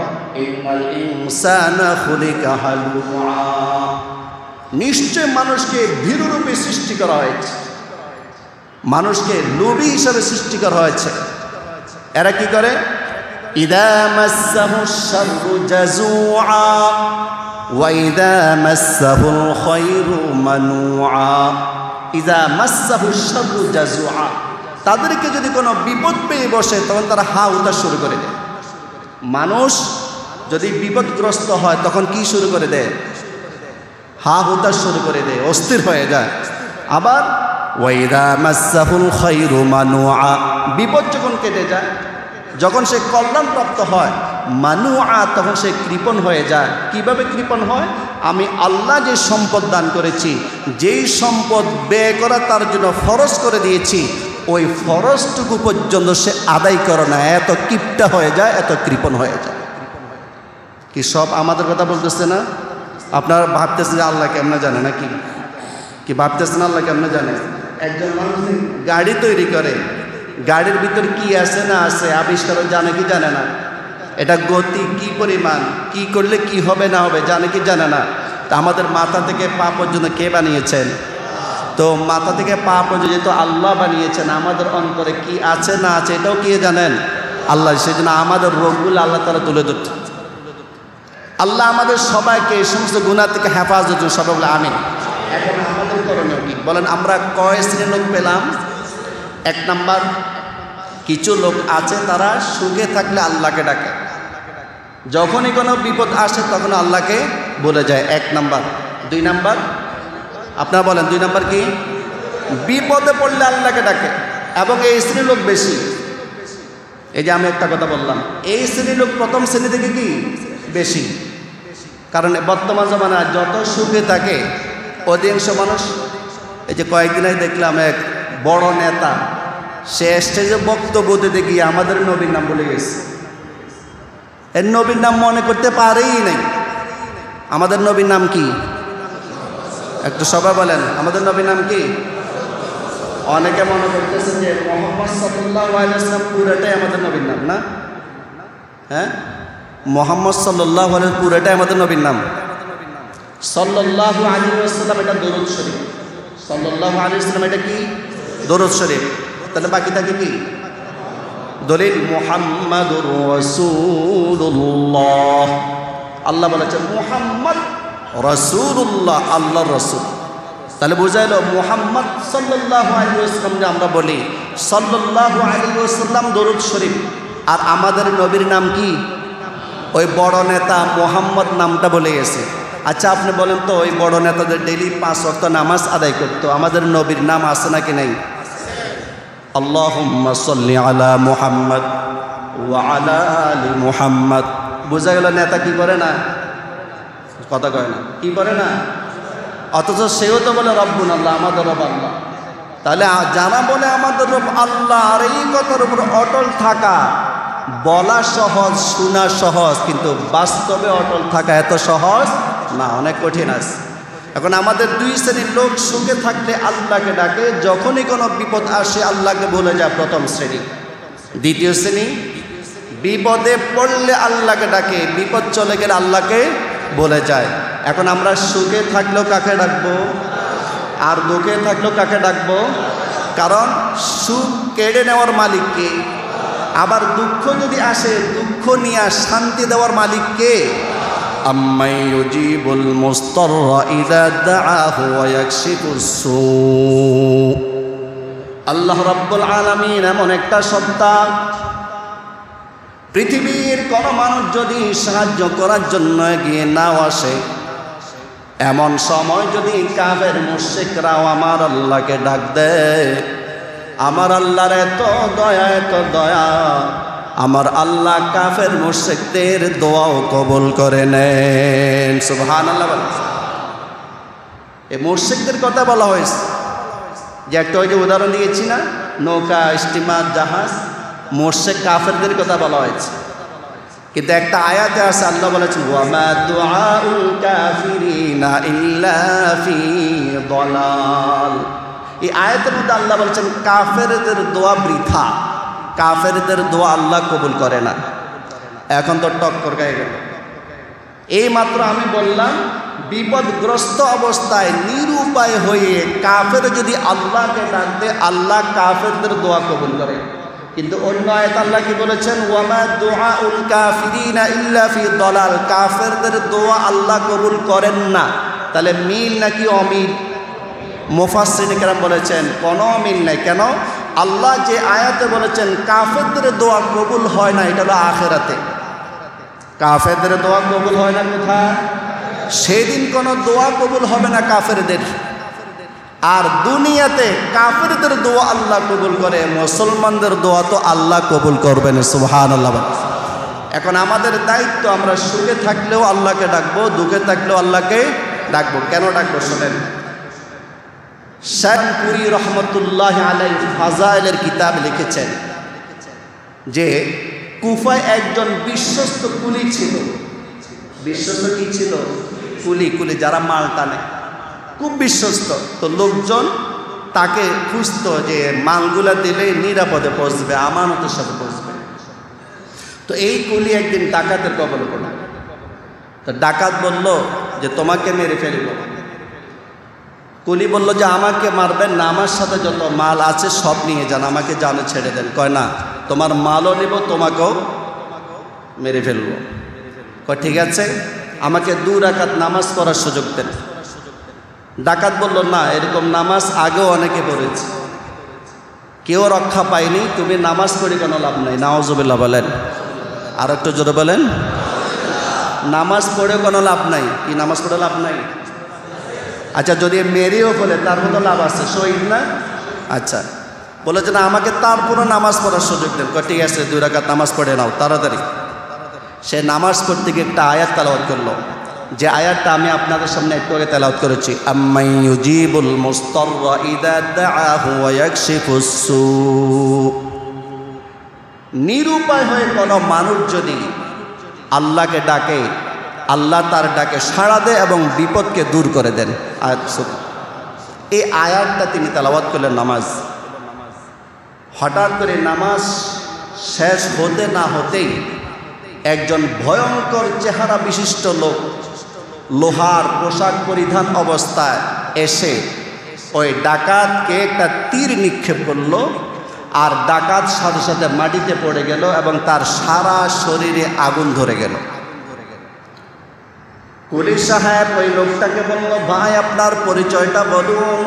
ইন্নাল ইনসানা খুলিকা হালুআ, নিশ্চয় মানুষকে ভীরুরূপে সৃষ্টি করা হয়েছে, মানুষকে লোভী হিসাবে সৃষ্টি করা হয়েছে। এরা কি করে? ইদা মাসসাহুশ শাররু জাজুআ ওয়া ইদা মাসসাহুল খায়রু মানুআ। ইদা মাসসাহুশ শাররু জাজুআ, তাদেরকে যদি কোনো বিপদ পেয়ে বসে তখন তারা হা হুতাশ শুরু করে দেয়। মানুষ যদি বিপদগ্রস্ত হয় তখন কি শুরু করে দেয়? হা হুতাশ শুরু করে দেয়, অস্থির হয়ে যায়। আবার ওয়াইদা মাসসাহুল খায়রু মানুআ, বিপদ যখন কেটে যায়, যখন সে কল্যাণপ্রাপ্ত হয়, মানুআ, তখন সে কৃপণ হয়ে যায়। কিভাবে কৃপণ হয়? আমি আল্লাহ যে সম্পদ দান করেছি, যেই সম্পদ ব্যয় করা তার জন্য ফরজ করে দিয়েছি, ওই ফরজটুকু পর্যন্ত সে আদায় করে না, এত কিপটা হয়ে যায়, এত কৃপণ হয়ে যায়। কি সব আমাদের কথা বলতেছে না? আপনারা ভাবতেছেন যে আল্লাহ কেমনে জানে নাকি? কি ভাবতেছেন আল্লাহ কেমনে জানে? একজন মানুষ গাড়ি তৈরি করে, গাড়ির ভিতর কি আছে না আছে আবিষ্কার জানে কি জানে না? এটা গতি কি পরিমাণ, কি করলে কি হবে না হবে জানে কি জানে না? তা আমাদের মাথা থেকে পা পর্যন্ত কে বানিয়েছেন? তো মাথা থেকে পা পর্যন্ত যেহেতু আল্লাহ বানিয়েছেন, আমাদের অন্তরে কি আছে না আছে এটাও কি জানেন আল্লাহ। সেই জন্য আমাদের রোগগুলো আল্লাহ তাআলা তুলে ধরছেন। আল্লাহ আমাদের সবাইকে এই সমস্ত গুনাহ থেকে হেফাজত করুন, সবাই বলে আমিন। এখন আমাদের করণীয় কি বলেন? আমরা কয় শ্রেণীর লোক পেলাম? এক নাম্বার, কিছু লোক আছে তারা সুখে থাকলে আল্লাহকে ডাকে, যখনই কোনো বিপদ আসে তখন আল্লাহকে বলে যায়, এক নাম্বার। দুই নাম্বার, আপনারা বলেন দুই নাম্বার কি? বিপদে পড়লে আল্লাহকে ডাকে, এবং এই শ্রেণীর লোক বেশি। এই যে আমি একটা কথা বললাম, এই শ্রেণীর লোক প্রথম শ্রেণী থেকে কি বেশি, কারণ বর্তমান জমানায় যত সুখে থাকে অধিকাংশ মানুষ, এই যে কয়েকদিন আগে দেখলাম এক বড় নেতা, সে স্টেজে বক্তব্য দিতে গিয়ে আমাদের নবীর নাম বলে গেছে। এর নবীর নাম মনে করতে পারেই নাই। আমাদের নবীর নাম কি? একটু সবাই বলেন আমাদের নবীর নাম কি? অনেকে মনে করতেছেন যে মুহাম্মদ সাল্লাল্লাহু আলাইহি ওয়াসাল্লাম পুরোটাই আমাদের নবীর নাম, না? হ্যাঁ, মুহাম্মদ সাল্লাল্লাহু আলাইহি ওয়াসাল্লাম পুরোটাই আমাদের নবীর নাম। সাল্লাল্লাহু আলাইহি ওয়াসাল্লাম এটা দরুদ শরীফ, সাল্লাল্লাহু আলাইহি ওয়াসাল্লাম এটা কি? দরুদ শরীফ। তাহলে বাকি থাকে কি? দলিল মুহাম্মাদুর রাসূলুল্লাহ। আল্লাহ বলেছেন মুহাম্মদ রাসূলুল্লাহ, আল্লাহর রাসূল। তাহলে বুঝাইল মুহাম্মদ সাল্লাল্লাহু আলাইহি ওয়াসাল্লাম যে আমরা বলি সাল্লাল্লাহু আলাইহি ওয়াসাল্লাম দরুদ শরীফ। আর আমাদের নবীর নাম কি? ওই বড় নেতা মুহাম্মদ নামটা বলে গেছে। আচ্ছা আপনি বলেন তো, ওই বড় নেতাদের ডেইলি 5 ওয়াক্ত নামাজ আদায় করতো, আমাদের নবীর নাম আছে নাকি নাই? আল্লাহুম্মা সাল্লি আলা মুহাম্মদ ওয়া আলা আলি মুহাম্মদ। বুঝা গেল নেতা কি করে না? কথা কয় না, কি করে না? অথচ সেও তো বলে রব্বুন আল্লাহ, আমাদের রব আল্লাহ। তাহলে যারা বলে আমাদের রব আল্লাহ, আর এই কথার উপর অটল থাকা, বলা সহজ, শোনা সহজ, কিন্তু বাস্তবে অটল থাকা এত সহজ না, অনেক কঠিন আছে। এখন আমাদের দুই শ্রেণীর লোক সুখে থাকলে আল্লাহকে ডাকে, যখনই কোনো বিপদ আসে আল্লাহকে বলে যায়, প্রথম শ্রেণী। দ্বিতীয় শ্রেণী, বিপদে পড়লে আল্লাহকে ডাকে, বিপদ চলে গেলে আল্লাহকে বলে যায়। এখন আমরা সুখে থাকলেও কাকে ডাকবো, আর দুঃখে থাকলেও কাকে ডাকবো? কারণ সুখ কেড়ে নেওয়ার মালিককে, আবার দুঃখ যদি আসে দুঃখ নিয়ে শান্তি দেওয়ার মালিককে। আম্মাই ইউজিবুল মুস্তাররা ইযা দাআহু ওয়া ইয়াকশিফুস সূ। আল্লাহ রাব্বুল আলামিন এমন একটা সত্তা, পৃথিবীর কোন মানুষ যদি সাহায্য করার জন্য এগিয়ে নাও আসে, এমন সময় যদি কাফের মুশরিকরাও আমার আল্লাহকে ডাক দেয়, আমার আল্লাহর এত দয়া, এত দয়া, আমার আল্লাহ কাফের মুশরিকদের দোয়াও কবুল করে নেন। সুবহানাল্লাহ। এই মুশরিকদের কথা বলা হয়েছে, যে একটা ওই যে উদাহরণ দিয়েছি না, নৌকা, স্টিমার, জাহাজ, মুশরিক কাফেরদের কথা বলা হয়েছে। কিন্তু একটা আয়াতে আছে, আল্লাহ বলেছেন ওয়ামা দুআউল কাফিরিনা ইল্লা ফি দালাল। এই আয়াতের মধ্যে আল্লাহ বলেছেন কাফেরদের দোয়া বৃথা, কাফেরদের দোয়া আল্লাহ কবুল করে না। এখন তো টক্কর গায়ে গেল। এই মাত্র আমি বললাম বিপদগ্রস্ত অবস্থায় নিরুপায় হয়ে কাফের যদি আল্লাহকে ডাক দেয়, আল্লাহ কাফেরদের দোয়া কবুল করে। কিন্তু অন্য আয়াত আল্লাহ কি বলেছেন? ওয়ামা দুআউল কাফিরিনা ইল্লা ফি দালাল, কাফেরদের দোয়া আল্লাহ কবুল করেন না। তাহলে মিল নাকি অমিল? মুফাসসিরিন কেরাম বলেছেন কোনো মিল নাই। কেন? আল্লাহ যে আয়াতে বলেছেন কাফেরদের দোয়া কবুল হয় না, এটা হলো আখিরাতে। কাফেরদের দোয়া কবুল হয় না কোথায়? সেদিন কোনো দোয়া কবুল হবে না কাফেরদের। আর দুনিয়াতে কাফেরদের দোয়া আল্লাহ কবুল করে, মুসলমানদের দোয়া তো আল্লাহ কবুল করবেন। সুবহানাল্লাহ। এখন আমাদের দায়িত্ব, আমরা সুখে থাকলেও আল্লাহকে ডাকবো, দুঃখে থাকলেও আল্লাহকে ডাকবো। কেন ডাকবো শোনেন। শায়খ পুরী রহমতুল্লাহ আলাইহি ফাজাইলের কিতাব লিখেছেন যে কুফায় একজন বিশ্বস্ত কুলি ছিল। বিশ্বস্ত কি ছিল? কুলি, যারা মাল টানে, খুব বিশ্বস্ত। তো লোকজন তাকে খুঁজত যে মালগুলা দিলে নিরাপদে পৌঁছবে, আমানতের সাথে পৌঁছবে। তো এই কুলি একদিন ডাকাতের কবলে পড়ল। তো ডাকাত বলল যে তোমাকে মেরে ফেলব। কুলি বলল যে আমাকে মারবেন না, আমার সাথে যত মাল আছে সব নিয়ে যান, আমাকে জানে ছেড়ে দেন। কয় না, তোমার মালও নিব, তোমাকেও মেরে ফেলবো। কয় ঠিক আছে, আমাকে 2 রাকাত নামাজ পড়ার সুযোগ দেন। ডাকাত বলল না, এরকম নামাজ আগেও অনেকে পড়েছে, কেউ রক্ষা পায়নি, তুমি নামাজ পড়ে কোনো লাভ নাই। নাউজুবিল্লাহ বলেন, আর একটু জোরে বলেন। নামাজ পড়ে কোনো লাভ নাই। কি নামাজ পড়ে লাভ নাই? আচ্ছা, যদি মেরেও ফেলে তার মতো লাভ আছে, শহীদ না? আচ্ছা, বলেছে না আমাকে তারপরও নামাজ পড়ার সুযোগ দেন। ঠিক আছে, 2 রাকাত নামাজ পড়ে নাও তাড়াতাড়ি। সে নামাজ পড়তে গিয়ে একটা আয়াত তেলাওয়াত করলো, যে আয়াতটা আমি আপনাদের সামনে একটু আগে তেলাওয়াত করেছি। আম্মান ইউজিবুল মুস্তাররা ইযা দাআহু ওয়া ইয়াকশিফুস সু। নিরুপায় হয়ে কোনো মানুষ যদি আল্লাহকে ডাকে, আল্লাহ তার ডাকে সাড়া দেয় এবং বিপদকে দূর করে দেন। এই আয়াতটা তিনি তেলাওয়াত করলেন নামাজ। হঠাৎ করে নামাজ শেষ হতে না হতেই একজন ভয়ঙ্কর চেহারা বিশিষ্ট লোক লোহার পোশাক পরিধান অবস্থায় এসে ওই ডাকাতকে একটা তীর নিক্ষেপ করলো, আর ডাকাত সাথে সাথে মাটিতে পড়ে গেল এবং তার সারা শরীরে আগুন ধরে গেল। পুলিশ সাহেব ওই লোকটাকে বলল, ভাই আপনার পরিচয়টা বলুন।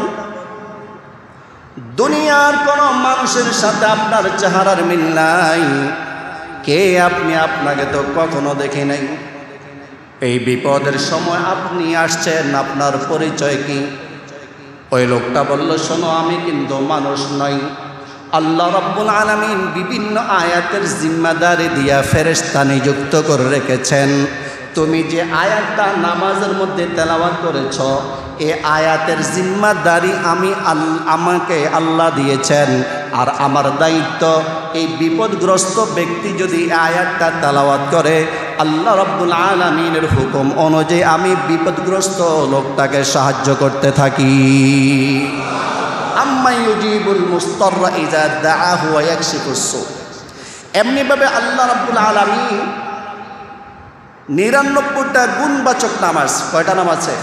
দুনিয়ার কোন মানুষের সাথে আপনার চেহারার মিল নাই, কে আপনি? আপনাকে তো কখনো দেখি নাই, এই বিপদের সময় আপনি আসছেন, আপনার পরিচয় কি? ওই লোকটা বলল, শোনো, আমি কিন্তু মানুষ নই, আল্লাহ রাব্বুল আলামিন বিভিন্ন আয়াতের জিম্মাদারি দিয়া ফেরেশতা নিযুক্ত করে রেখেছেন। তুমি যে আয়াতটা নামাজের মধ্যে তেলাওয়াত করেছ, এই আয়াতের জিম্মাদারি আমাকে আল্লাহ দিয়েছেন, আর আমার দায়িত্ব এই বিপদগ্রস্ত ব্যক্তি যদি আয়াতটা তেলাওয়াত করে, আল্লাহ রাব্বুল আলামিনের হুকুম অনুযায়ী আমি বিপদগ্রস্ত লোকটাকে সাহায্য করতে থাকি। আম্মা ইউজিবুল মুস্তাররা ইযা দাআহু ওয়া ইয়াকশিফুস সু। এমনিভাবে আল্লাহ রাব্বুল আলামিন 99টা গুণবাচক নামাজ, কয়টা নাম আছে?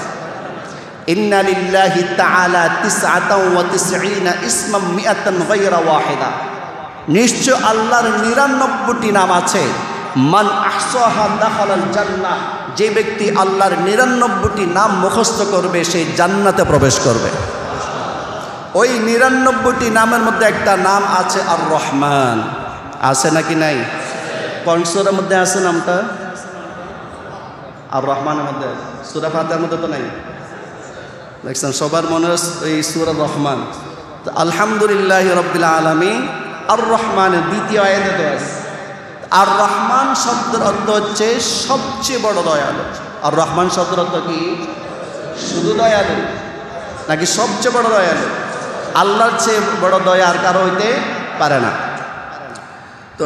ইন্না লিল্লাহি তাআলা 99 ইসমান মিআতান গায়রা ওয়াহিদা। নিশ্চয় আল্লাহর 99টি নাম আছে। মান আহসাহা দাখালাল জান্নাহ। যে ব্যক্তি আল্লাহর 99টি নাম মুখস্থ করবে সে জান্নাতে প্রবেশ করবে। ওই 99টি নামের মধ্যে একটা নাম আছে আর রহমান। আছে নাকি নাই? কোন সূরার মধ্যে আছে নামটা? আর রহমানের মধ্যে। সূরা ফাতিহার মধ্যে তো নাই। দেখছেন, সবার মনে এই সূরা রহমান। তো আলহামদুলিল্লাহি রাব্বিল আলামিন আর রহমানের দ্বিতীয় আয়াতে তো আছে। আর রহমান শব্দের অর্থ হচ্ছে সবচেয়ে বড় দয়ালু। আর রহমান শব্দের অর্থ কি? শুধু দয়ালু নাকি সবচেয়ে বড় দয়ালু? আল্লাহর চেয়ে বড় দয়া আর কারো হইতে পারে না। তো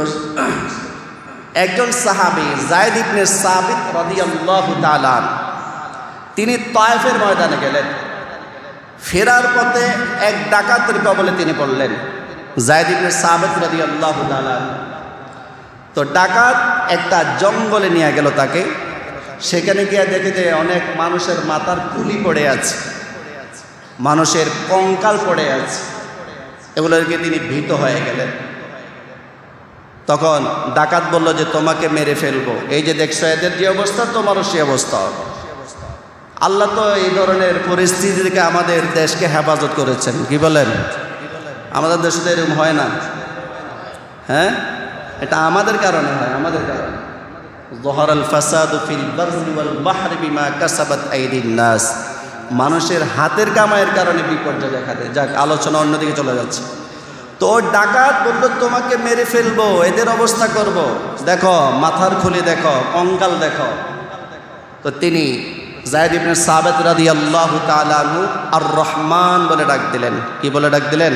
একজন সাহাবী যায়েদ ইবনে সাবিত রাদিয়াল্লাহু তাআলা, তিনি তায়েফের ময়দানে গেলেন। ফেরার পথে এক ডাকাতের কবলে তিনি পড়লেন, যায়েদ ইবনে সাবিত রাদিয়াল্লাহু তাআলা। তো ডাকাত একটা জঙ্গলে নিয়ে গেল তাকে। সেখানে গিয়ে দেখে যে অনেক মানুষের মাথার খুলি পড়ে আছে, মানুষের কঙ্কাল পড়ে আছে। এগুলোকে তিনি ভীত হয়ে গেলেন। তখন ডাকাত বলল যে তোমাকে মেরে ফেলবো, এই যে দেখছো এদের যে অবস্থা, তোমারও সে অবস্থা হবে। আল্লাহ তো এই ধরনের পরিস্থিতি থেকে আমাদের দেশকে হেফাজত করেছেন। কি বলেন? আমাদের দেশে তো এরকম হয় না। হ্যাঁ, এটা আমাদের কারণে হয়, আমাদের কারণে। যহরাল ফাসাদু ফিল বাররি ওয়াল বাহরি বিমা কাসাবাত আইদিন নাস। মানুষের হাতের কামাইয়ের কারণে বিপর্যয় দেখা দেয়। যাক, আলোচনা অন্যদিকে চলে যাচ্ছে। তো ডাকাত বলল তোমাকে মেরে ফেলবো, এদের অবস্থা করব, দেখো মাথার খুলি দেখো, কঙ্কাল দেখো। তো তিনি যায়েদ ইবনে সাবিত রাদিয়াল্লাহু তাআলা আনহু আর রহমান বলে ডাক দিলেন। কি বলে ডাক দিলেন?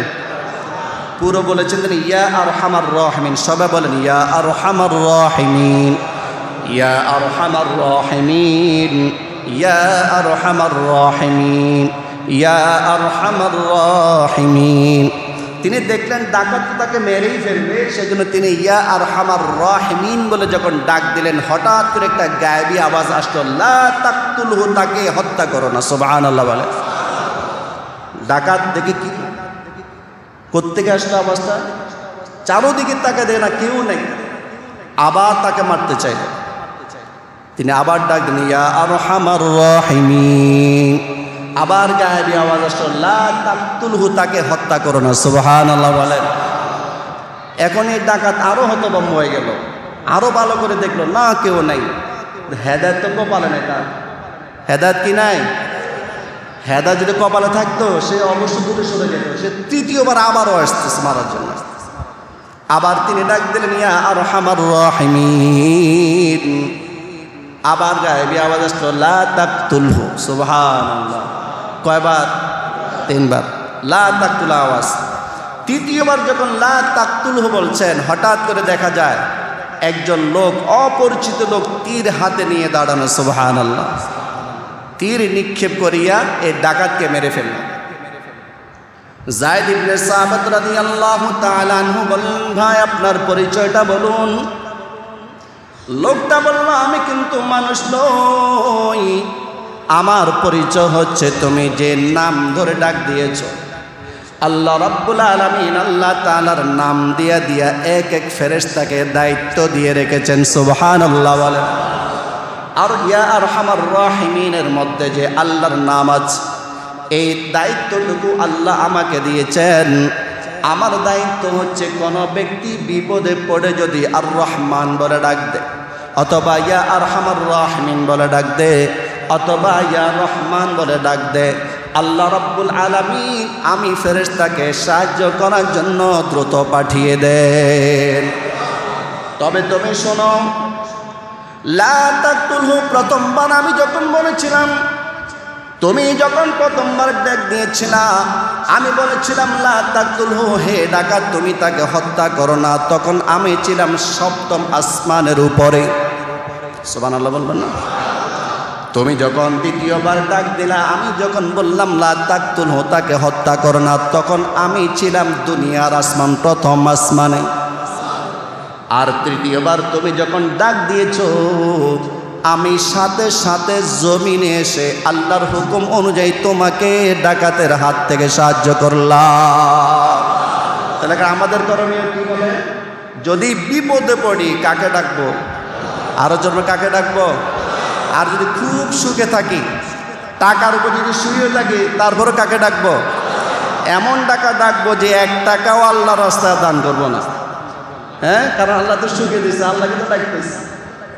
পুরো বলেছেন তিনি ইয়া আরহামার রাহিমিন। সবাই বলেন ইয়া আরহামার রাহিমিন, ইয়া আরহামার রাহিমিন, ইয়া আরহামার রাহিমিন, ইয়া আরহামার রাহিমিন। তিনি দেখলেন ডাকাত তাকে মেরেই ফেলবে, সেজন্য তিনি ইয়া আরহামার রাহিমিন বলে যখন ডাক দিলেন, হঠাৎ করে একটা গায়েবী আওয়াজ আসলো, লা তাকতুলহু, তাকে হত্যা করো না। সুবহানাল্লাহ বলে। ডাকাত দেখে কি কোত্থেকে আসলো অবস্থা, চারোদিকে তাকে দেয় না, কেউ নেই। আবার তাকে মারতে চাইল। তিনি আবার ডাক দেন, ইয়া আরহামার রাহিমিন। আবার গায়েবী আওয়াজ আসলো, লা তাকতুলহু, তাকে হত্যা করো না। সুবহানাল্লাহ বলেন। এখন এই ডাকাত আরো হতভম্ব হয়ে গেল, আরো ভালো করে দেখলো, না কেউ নাই। হেদায়েত তো কপালে নেই তার। হেদায়েত কি নাই? হেদায়েত যদি কপালে থাকতো সে অবশ্য দূরে সরে যেত। সে তৃতীয়বার আবারও আসতেছে মারার জন্য। আবার তিনি ডাক দিলেন, ইয়া আরহামার রাহিমিন। আবার গায়েবী আওয়াজ আসলো, লা তাকতুলহু। সুবহানাল্লাহ। কয়বার? 3 বার লা তাকতুল আওয়াজ। তৃতীয়বার যখন লা তাকতুলহু বলছেন, হঠাৎ করে দেখা যায় একজন লোক, অপরিচিত লোক, তীর হাতে নিয়ে দাঁড়ানো। সুবহানাল্লাহ। তীর নিক্ষেপ করিয়া এই ডাকাতকে মেরে ফেলল। যায়েদ ইবনে সাবিত রাদিয়াল্লাহু তাআলা আনহু বললেন, ভাই আপনার পরিচয়টা বলুন। লোকটা বলল, আমি কিন্তু মানুষ নই, আমার পরিচয় হচ্ছে তুমি যে নাম ধরে ডাক দিয়েছ, আল্লাহ রাব্বুল আলামিন আল্লাহ তাআলার নাম দিয়া দিয়া এক এক ফেরেশতাকে দায়িত্ব দিয়ে রেখেছেন। সুবহানাল্লাহ বলেন। আর ইয়া আরহামার রাহিমিনের মধ্যে যে আল্লাহর নাম আছে, এই দায়িত্বটুকু আল্লাহ আমাকে দিয়েছেন। আমার দায়িত্ব হচ্ছে কোনো ব্যক্তি বিপদে পড়ে যদি আর রহমান বলে ডাক দে, অথবা ইয়া আরহামার রাহিমিন বলে ডাক দে, অথবা ইয়া রহমান বলে ডাক দে, আল্লাহ রাব্বুল আলামিন আমি ফেরেশতাকে সাহায্য করার জন্য দ্রুত পাঠিয়ে দেন। তবে তুমি শোনো, লা তাকতুলহু প্রথমবার আমি যখন বলেছিলাম, তুমি যখন প্রথমবার ডাক দিয়েছিলা, আমি বলেছিলাম লা তাকতুলহু, হে ডাকাত তুমি তাকে হত্যা করো না, তখন আমি ছিলাম 7ম আসমানের উপরে। সুবহানাল্লাহ বলবেন না? তুমি যখন দ্বিতীয়বার ডাক দিলা, আমি যখন বললাম লা তাকতুলহু, তাকে হত্যা করো না, তখন আমি ছিলাম দুনিয়ার আসমান, 1ম আসমানে। আর তৃতীয়বার তুমি যখন ডাক দিয়েছ, আমি সাথে সাথে জমিনে এসে আল্লাহর হুকুম অনুযায়ী তোমাকে ডাকাতের হাত থেকে সাহায্য করলাম। তাহলে আমাদের করণীয় কি বলে? যদি বিপদে পড়ি কাকে ডাকবো? আরো জন্য কাকে ডাকবো? আর যদি খুব সুখে থাকি, টাকার উপর যদি শুয়ে থাকি, তারপরে কাকে ডাকবো? এমন টাকা ডাকবো যে 1 টাকাও আল্লাহর রাস্তায় দান করবো না। হ্যাঁ, কারণ আল্লাহ তো সুখে দিচ্ছে, আল্লাহকে তো ডাকতেছে।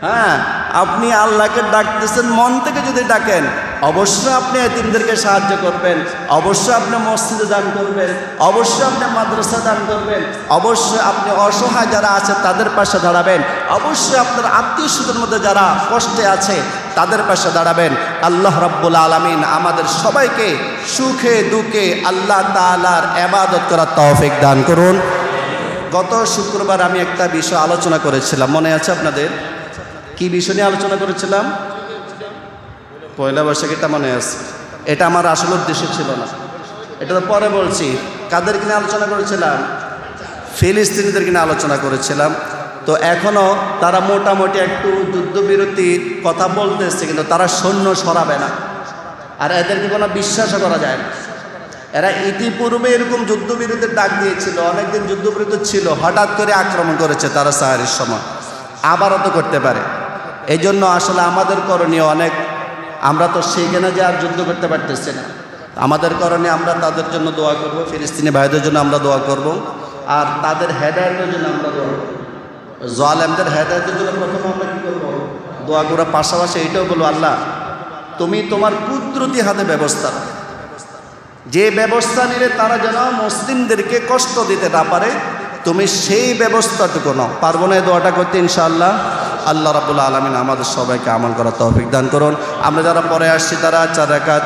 হ্যাঁ, আপনি আল্লাহকে ডাকতেছেন, মন থেকে যদি ডাকেন, অবশ্যই আপনি এতিমদেরকে সাহায্য করবেন, অবশ্যই আপনি মসজিদে দান করবেন, অবশ্যই আপনি মাদ্রাসা দান করবেন, অবশ্যই আপনি অসহায় যারা আছে তাদের পাশে দাঁড়াবেন, অবশ্যই আপনার আত্মীয় স্বজনের মধ্যে যারা কষ্টে আছে তাদের পাশে দাঁড়াবেন। আল্লাহ রাব্বুল আলামিন আমাদের সবাইকে সুখে দুঃখে আল্লাহ তাআলার ইবাদত করার তৌফিক দান করুন। গত শুক্রবার আমি একটা বিষয় আলোচনা করেছিলাম, মনে আছে আপনাদের? কি বিষয় নিয়ে আলোচনা করেছিলাম? পয়লা বৈশাখীটা মনে আছে। এটা আমার আসল উদ্দেশ্য ছিল না, এটা তো পরে বলছি। কাদেরকে নিয়ে আলোচনা করেছিলাম? ফিলিস্তিনিদেরকে নিয়ে আলোচনা করেছিলাম। তো এখনও তারা মোটামুটি একটু যুদ্ধবিরতির কথা বলতেছে, কিন্তু তারা সৈন্য সরাবে না। আর এদেরকে কোনো বিশ্বাসও করা যায় না। এরা ইতিপূর্বে এরকম যুদ্ধবিরতির ডাক দিয়েছিল, অনেকদিন যুদ্ধবিরতি ছিল, হঠাৎ করে আক্রমণ করেছে তারা সাহারির সময়, আবারও তো করতে পারে। এই জন্য আসলে আমাদের করণীয় অনেক, আমরা তো সেইখানে যে আর যুদ্ধ করতে পারতেছি না। আমাদের করণীয় আমরা তাদের জন্য দোয়া করব, ফিলিস্তিনি ভাইদের জন্য আমরা দোয়া করব, আর তাদের হেদায়েতের জন্য আমরা দোয়া করব। জালেমদের হেদায়েতের জন্য প্রথমে আমরা কী করবো? দোয়া করার পাশাপাশি এইটাও বলবো, আল্লাহ তুমি তোমার কুদরতি হাতে ব্যবস্থা, যে ব্যবস্থা নিলে তারা যেন মুসলিমদেরকে কষ্ট দিতে না পারে, তুমি সেই ব্যবস্থাটুকু নাও। পারবো না এই দোয়াটা করতে ইনশাআল্লাহ? আল্লাহ রাব্বুল আলামিন আমাদের সবাইকে আমল করার তৌফিক দান করুন। আমরা যারা পরে আসছি তারা 4 রাকাত